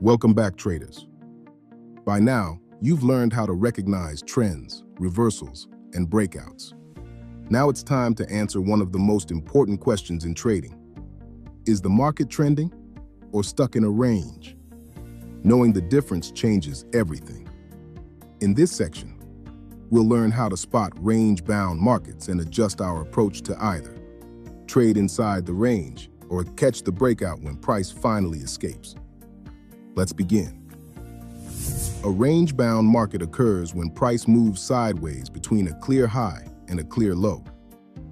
Welcome back, traders. By now, you've learned how to recognize trends, reversals, and breakouts. Now it's time to answer one of the most important questions in trading. Is the market trending or stuck in a range? Knowing the difference changes everything. In this section, we'll learn how to spot range-bound markets and adjust our approach to either. Trade inside the range or catch the breakout when price finally escapes. Let's begin. A range-bound market occurs when price moves sideways between a clear high and a clear low,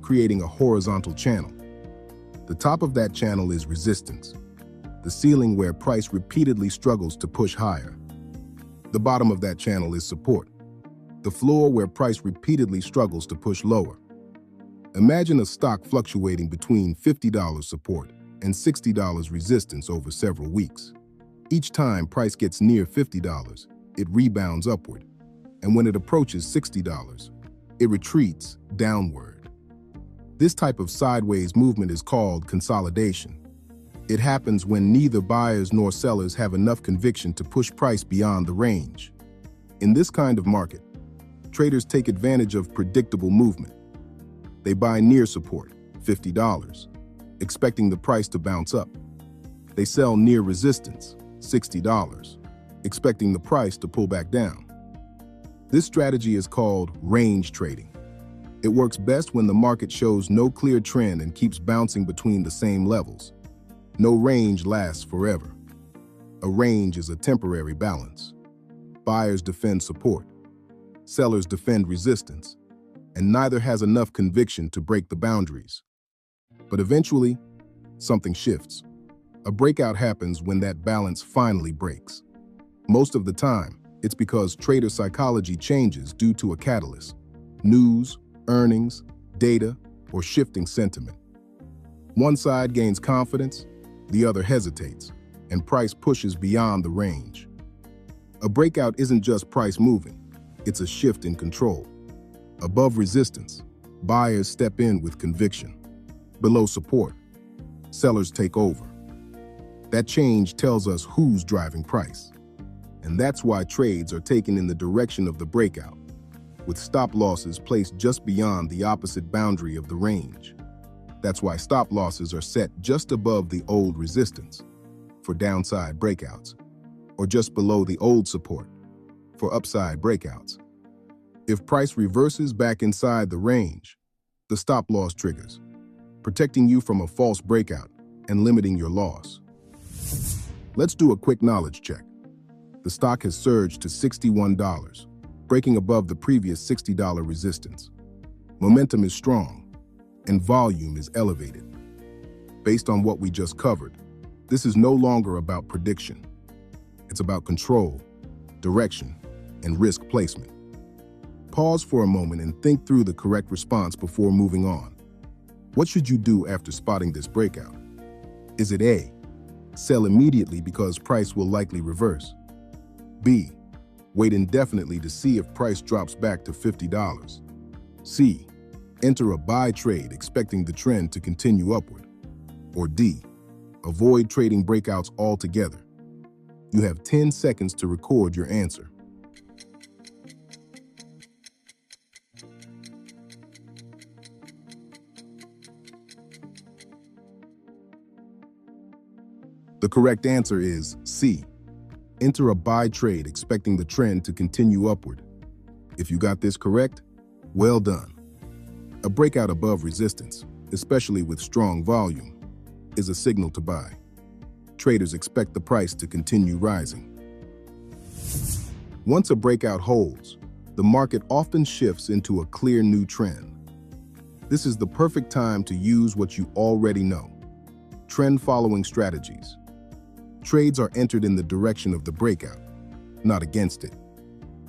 creating a horizontal channel. The top of that channel is resistance, the ceiling where price repeatedly struggles to push higher. The bottom of that channel is support, the floor where price repeatedly struggles to push lower. Imagine a stock fluctuating between $50 support and $60 resistance over several weeks. Each time price gets near $50, it rebounds upward, and when it approaches $60, it retreats downward. This type of sideways movement is called consolidation. It happens when neither buyers nor sellers have enough conviction to push price beyond the range. In this kind of market, traders take advantage of predictable movement. They buy near support, $50, expecting the price to bounce up. They sell near resistance, $60, expecting the price to pull back down. This strategy is called range trading. It works best when the market shows no clear trend and keeps bouncing between the same levels. No range lasts forever. A range is a temporary balance. Buyers defend support, sellers defend resistance, and neither has enough conviction to break the boundaries. But eventually, something shifts. A breakout happens when that balance finally breaks. Most of the time, it's because trader psychology changes due to a catalyst: news, earnings, data, or shifting sentiment. One side gains confidence, the other hesitates, and price pushes beyond the range. A breakout isn't just price moving, it's a shift in control. Above resistance, buyers step in with conviction. Below support, sellers take over. That change tells us who's driving price. And that's why trades are taken in the direction of the breakout, with stop losses placed just beyond the opposite boundary of the range. That's why stop losses are set just above the old resistance for downside breakouts, or just below the old support for upside breakouts. If price reverses back inside the range, the stop loss triggers, protecting you from a false breakout and limiting your loss. Let's do a quick knowledge check. The stock has surged to $61, breaking above the previous $60 resistance. Momentum is strong, and volume is elevated. Based on what we just covered, this is no longer about prediction. It's about control, direction, and risk placement. Pause for a moment and think through the correct response before moving on. What should you do after spotting this breakout? Is it A, sell immediately because price will likely reverse? B, wait indefinitely to see if price drops back to $50? C, enter a buy trade expecting the trend to continue upward? Or D, avoid trading breakouts altogether? You have 10 seconds to record your answer. The correct answer is C. Enter a buy trade expecting the trend to continue upward. If you got this correct, well done. A breakout above resistance, especially with strong volume, is a signal to buy. Traders expect the price to continue rising. Once a breakout holds, the market often shifts into a clear new trend. This is the perfect time to use what you already know: trend-following strategies. Trades are entered in the direction of the breakout, not against it.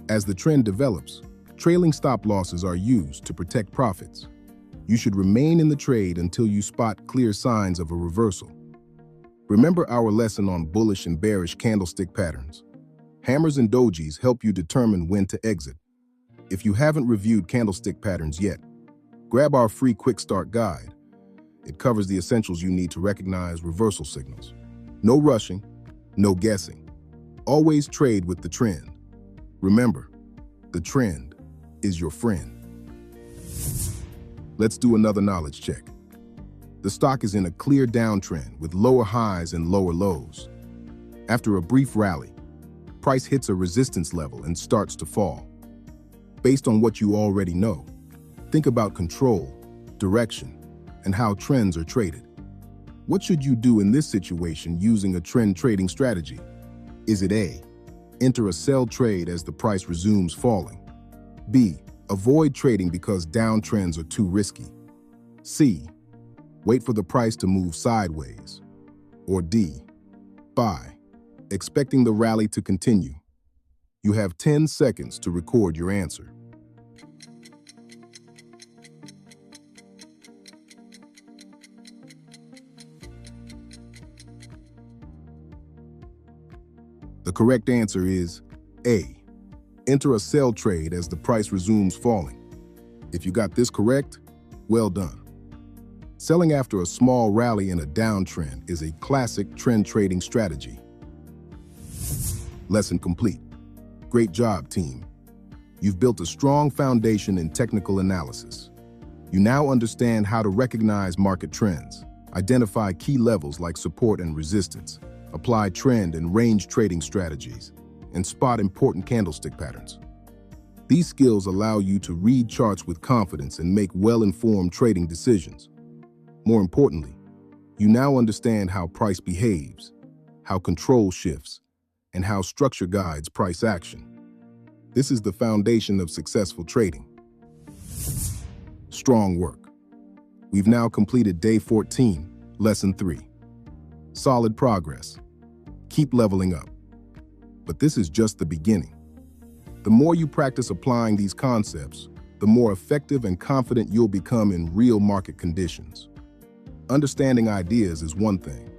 As the trend develops, trailing stop losses are used to protect profits. You should remain in the trade until you spot clear signs of a reversal. Remember our lesson on bullish and bearish candlestick patterns. Hammers and dojis help you determine when to exit. If you haven't reviewed candlestick patterns yet, grab our free quick start guide. It covers the essentials you need to recognize reversal signals. No rushing, no guessing. Always trade with the trend. Remember, the trend is your friend. Let's do another knowledge check. The stock is in a clear downtrend with lower highs and lower lows. After a brief rally, price hits a resistance level and starts to fall. Based on what you already know, think about control, direction, and how trends are traded. What should you do in this situation using a trend trading strategy? Is it A, enter a sell trade as the price resumes falling? B, avoid trading because downtrends are too risky? C, wait for the price to move sideways? Or D, buy, expecting the rally to continue? You have 10 seconds to record your answer. The correct answer is A, enter a sell trade as the price resumes falling. If you got this correct, well done. Selling after a small rally in a downtrend is a classic trend trading strategy. Lesson complete. Great job, team. You've built a strong foundation in technical analysis. You now understand how to recognize market trends, identify key levels like support and resistance, apply trend and range trading strategies, and spot important candlestick patterns. These skills allow you to read charts with confidence and make well-informed trading decisions. More importantly, you now understand how price behaves, how control shifts, and how structure guides price action. This is the foundation of successful trading. Strong work. We've now completed day 14, lesson 3. Solid progress. Keep leveling up. But this is just the beginning. The more you practice applying these concepts, the more effective and confident you'll become in real market conditions. Understanding ideas is one thing.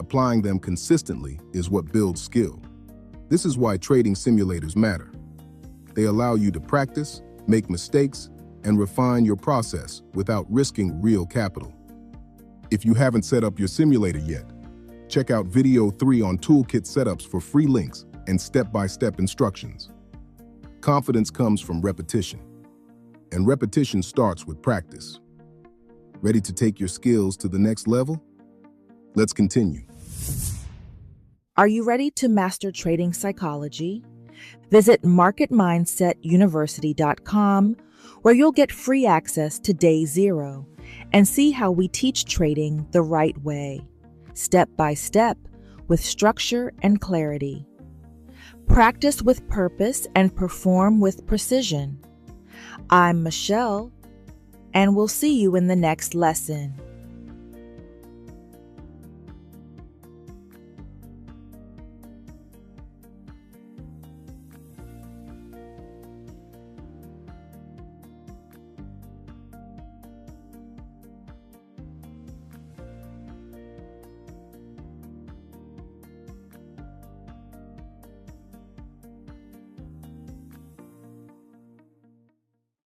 Applying them consistently is what builds skill. This is why trading simulators matter. They allow you to practice, make mistakes, and refine your process without risking real capital. If you haven't set up your simulator yet, check out video 3 on toolkit setups for free links and step-by-step instructions. Confidence comes from repetition, and repetition starts with practice. Ready to take your skills to the next level? Let's continue. Are you ready to master trading psychology? Visit marketmindsetuniversity.com, where you'll get free access to Day 0 and see how we teach trading the right way, step by step, with structure and clarity. Practice with purpose and perform with precision. I'm Michelle, and we'll see you in the next lesson.